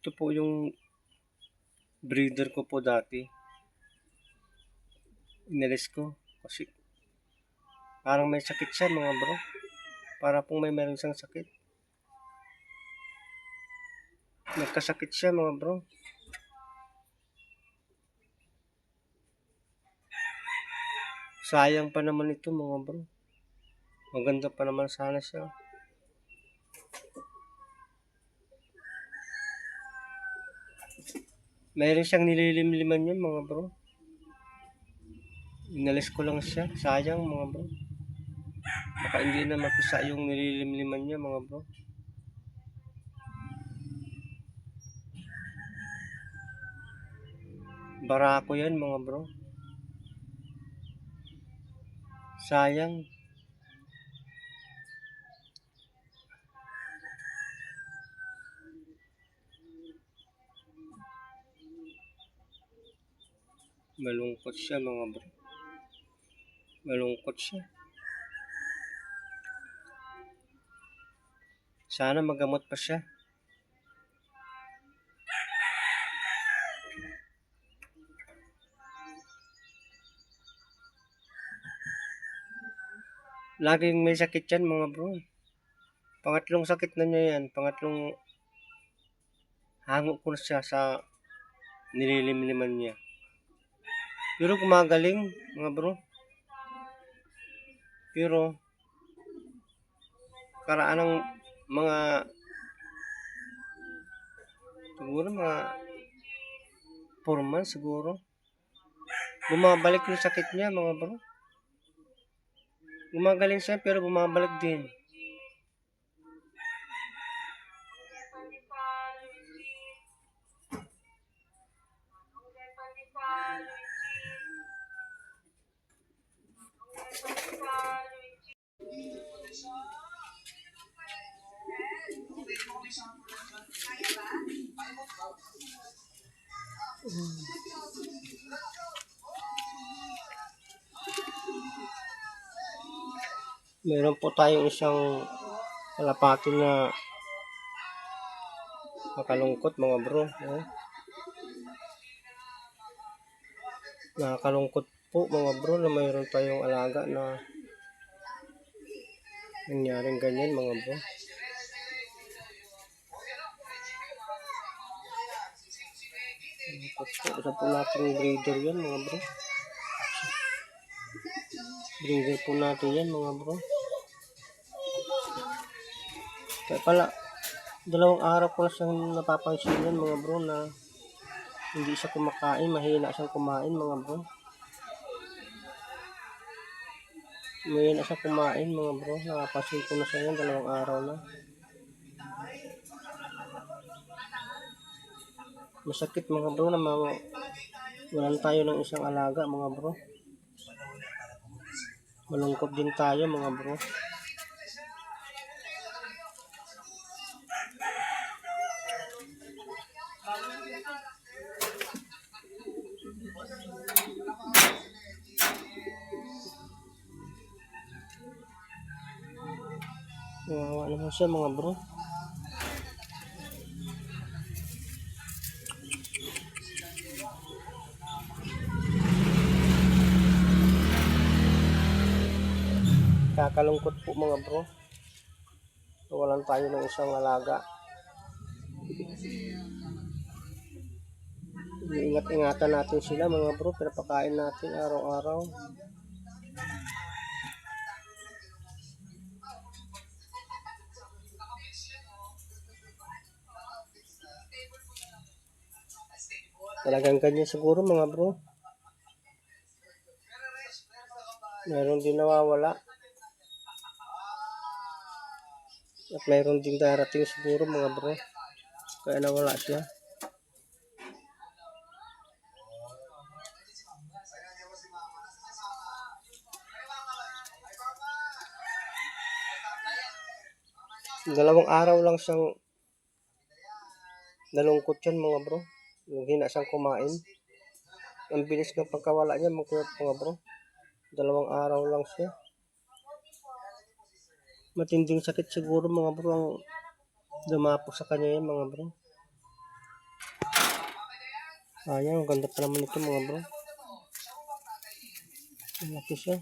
ito po yung breeder ko po dati. Inalis ko kasi parang may sakit siya mga bro. Para pong meron siyang sakit. Nagkasakit siya mga bro. Sayang pa naman ito mga bro. Maganda pa naman sana siya. Mayroon siyang nililimliman yun mga bro. Inalis ko lang siya. Sayang mga bro. Baka hindi na mapisa yung nililimliman niya mga bro. Barako yan mga bro. Sayang. Malungkot siya mga bro. Malungkot siya. Sana magamot pa siya. Laging may sakit yan mga bro. Pangatlong sakit na niya yan. Pangatlong hango ko na siya sa nililimliman niya. Pero gumagaling mga bro. Pero karaan ng mga siguro mga 4 months siguro. Bumabalik yung sakit niya mga bro. Gumagaling siya pero bumabalik din. Meron po tayong isang kalapati na makalungkot mga bro. Nakakalungkot po mga bro na mayroon tayong alaga na nangyaring ganyan mga bro. Isa po natin breeder yan mga bro. Breeder po natin yan mga bro. Kaya pala, 2 araw ko na siyang napapansin yan mga bro na hindi siya kumakain, mahina siyang kumain mga bro. Mahina siya kumain mga bro, napapansin ko na siya yan 2 araw na. Masakit mga bro na walan tayo ng isang alaga mga bro. Malungkot din tayo mga bro. Wawa naman siya mga bro. Kakalungkot po mga bro. Walan tayo ng isang alaga. Ingat-ingatan natin sila mga bro, pinapakain natin araw-araw. Talagang ganyan siguro mga bro. Meron din nawawala. At mayroon din darating siguro mga bro. Kaya nawala siya. Dalawang araw lang siyang nalungkot yan mga bro. Hindi na siyang kumain. Ang bilis ng pagkawala niya mga bro. 2 araw lang siya. Matinding sakit siguro mga bro ang dumapos sa kanya yan mga bro. Ayan, ang ganda pa naman ito mga bro. Malaki siya.